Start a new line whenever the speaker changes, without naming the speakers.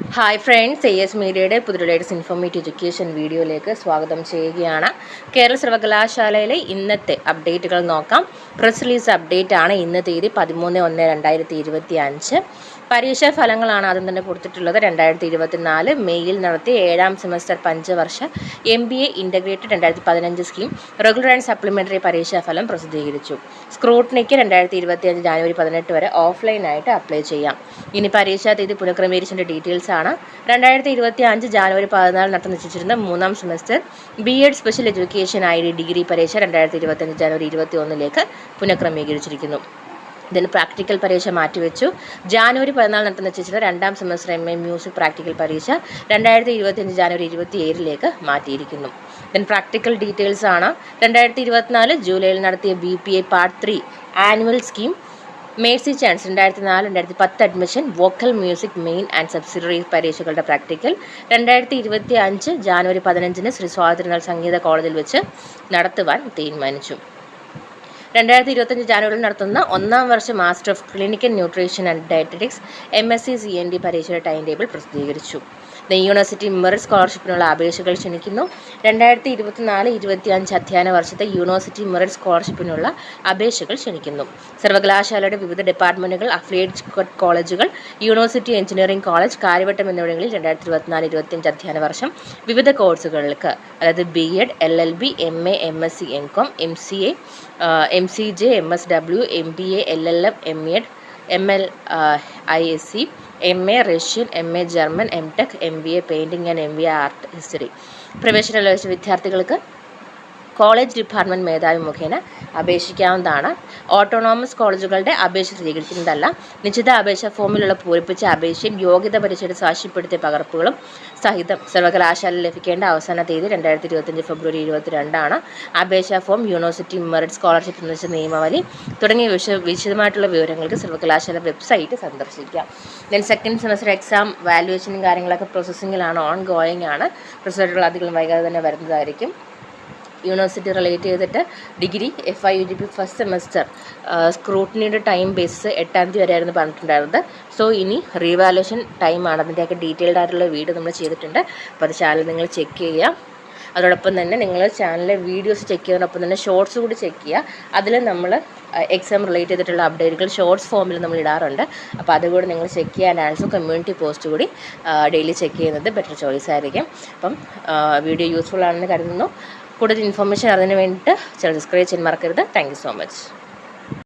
Hi friends, AS മീഡിയയുടെ പുതിയ latest informative education വീഡിയോയിലേക്ക് സ്വാഗതം ചെയ്യുകയാണ്. കേരള സർവകലാശാലയിലെ ഇന്നത്തെ അപ്ഡേറ്റുകൾ നോക്കാം. പ്രസ് റിലീസ് അപ്ഡേറ്റ് ആണ്. ഇന്ന് തീയതി 13/1/2025. പരീക്ഷാ ഫലങ്ങളാണ് ആദ്യം തന്നെ കൊടുത്തിട്ടുള്ളത്. 2024 മെയ്യിൽ നടത്തിയ 7ാം സെമസ്റ്റർ പഞ്ചവർഷ MBA integrated 2015 scheme regular and supplementary പരീക്ഷാ ഫലം പ്രസിദ്ധീകരിച്ചു. സ്ക്രൂട്ടനിക്ക് 2025 ജാനുവരി 18 വരെ ഓഫ്ലൈനായിട്ട് അപ്ലൈ ചെയ്യാം. ഇനി പരീക്ഷാ തീയതി പുനഃക്രമീകരിച്ചതിൻ്റെ ഡീറ്റെയിൽസ് ആണ്. 2025 ജാനുവരി 14 നടത്താൻ നിശ്ചയിച്ചിരുന്ന 3ാം semester BEd special education ID degree പരീക്ഷ 2025 ജനുവരി 21 പുനഃക്രമീകരിച്ചിരിക്കുന്നു. ഇതിന് പ്രാക്ടിക്കൽ പരീക്ഷ മാറ്റിവെച്ചു. ജാനുവരി 14 നടത്താൻ നിശ്ചയിച്ചിരുന്ന 2ാം സെമസ്റ്റർ MA മ്യൂസിക് പ്രാക്ടിക്കൽ പരീക്ഷ 2025 ജാനുവരി 27 മാറ്റിയിരിക്കുന്നു. ഇതിന് പ്രാക്ടിക്കൽ ഡീറ്റെയിൽസ് ആണ്. 2024 ജൂലൈയിൽ നടത്തിയ BPA part 3 annual scheme mercy chance 2004-2010 admission vocal music main and subsidiary പരീക്ഷകളുടെ പ്രാക്ടിക്കൽ 2025 ജാനുവരി 15 ശ്രീ സ്വാതിരുന്നാൾ സംഗീത കോളേജിൽ വെച്ച് നടത്തുവാൻ തീരുമാനിച്ചു. 2025 ജാനുവരിയിൽ നടത്തുന്ന 1ാം വർഷ master of clinical nutrition and dietetics MSc CND പരീക്ഷയുടെ ടൈം ടേബിൾ പ്രസിദ്ധീകരിച്ചു. യൂണിവേഴ്സിറ്റി മെറിറ്റ് സ്കോളർഷിപ്പിനുള്ള അപേക്ഷകൾ ക്ഷണിക്കുന്നു. 2024-25 അധ്യയന വർഷത്തെ യൂണിവേഴ്സിറ്റി മെറിറ്റ് സ്കോളർഷിപ്പിനുള്ള അപേക്ഷകൾ ക്ഷണിക്കുന്നു. സർവകലാശാലയുടെ വിവിധ ഡിപ്പാർട്ട്മെൻറ്റുകൾ, അഫിലിയേറ്റഡ് കോളേജുകൾ, യൂണിവേഴ്സിറ്റി എഞ്ചിനീയറിംഗ് കോളേജ്, കാര്യവട്ടം എന്നിവിടങ്ങളിൽ 2024-25 അധ്യയന വർഷം വിവിധ കോഴ്സുകൾക്ക്, അതായത് BEd, LLB, MA, MSc, MCom, MCA, MCJ, MSW, MBA, LLM, MEd, MLISC, MA Russian, MA German, MTech, MBA painting and MBA art history പ്രവേശനം ലഭിച്ച വിദ്യാർത്ഥികൾക്ക് കോളേജ് ഡിപ്പാർട്ട്മെൻറ്റ് മേധാവി മുഖേന അപേക്ഷിക്കാവുന്നതാണ്. ഓട്ടോണോമസ് കോളേജുകളുടെ അപേക്ഷ സ്വീകരിക്കുന്നതല്ല. നിശ്ചിത അപേക്ഷാ ഫോമിലുള്ള പൂരിപ്പിച്ച അപേക്ഷയും യോഗ്യത പരീക്ഷയുടെ സാക്ഷ്യപ്പെടുത്തിയ പകർപ്പുകളും സഹിതം സർവകലാശാല ലഭിക്കേണ്ട അവസാന തീയതി 2025 ഫെബ്രുവരി 22 അപേക്ഷാ ഫോം, യൂണിവേഴ്സിറ്റി മെറിറ്റ് സ്കോളർഷിപ്പ് നിർദ്ദേശ നിയമാവലി തുടങ്ങിയ വിശദമായിട്ടുള്ള വിവരങ്ങൾക്ക് സർവകലാശാല വെബ്സൈറ്റ് സന്ദർശിക്കാം. ദെൻ സെക്കൻഡ് സെമസ്റ്റർ എക്സാം വാല്യുവേഷനും കാര്യങ്ങളൊക്കെ പ്രോസസ്സിങ്ങിലാണ്, ഓൺ ഗോയിങ് ആണ്. റിസൾട്ടുകൾ അധികം വൈകാതെ തന്നെ വരുന്നതായിരിക്കും. യൂണിവേഴ്സിറ്റി റിലേറ്റ് ചെയ്തിട്ട് ഡിഗ്രി FIUGP ഫസ്റ്റ് സെമസ്റ്റർ സ്ക്രൂട്ടനിയുടെ ടൈം ബേസിസ് 8ാം തീയതി വരെയായിരുന്നു പറഞ്ഞിട്ടുണ്ടായിരുന്നത്. സോ ഇനി റീവാലുവേഷൻ ടൈമാണ്. അതിൻ്റെയൊക്കെ ഡീറ്റെയിൽഡ് ആയിട്ടുള്ള വീഡിയോ നമ്മൾ ചെയ്തിട്ടുണ്ട്. അപ്പോൾ അത് ചാനൽ നിങ്ങൾ ചെക്ക് ചെയ്യുക. അതോടൊപ്പം തന്നെ നിങ്ങൾ ചാനലിലെ വീഡിയോസ് ചെക്ക് ചെയ്യുന്നതിനൊപ്പം തന്നെ ഷോർട്സ് കൂടി ചെക്ക് ചെയ്യുക. അതിൽ നമ്മൾ എക്സാം റിലേറ്റ് ചെയ്തിട്ടുള്ള അപ്ഡേറ്റുകൾ ഷോർട്സ് ഫോമിൽ നമ്മൾ ഇടാറുണ്ട്. അപ്പോൾ അതുകൂടി നിങ്ങൾ ചെക്ക് ചെയ്യാൻ ആൻസർ കമ്മ്യൂണിറ്റി പോസ്റ്റ് കൂടി ഡെയിലി ചെക്ക് ചെയ്യുന്നത് ബെറ്റർ ചോയ്സ് ആയിരിക്കും. അപ്പം വീഡിയോ യൂസ്ഫുൾ ആണെന്ന് കരുതുന്നു. കൂടുതൽ ഇൻഫർമേഷൻ അറിഞ്ഞതിന് വേണ്ടിയിട്ട് ചാനൽ സബ്സ്ക്രൈബ് ചെയ്യാൻ മറക്കരുത്. Thank you so much.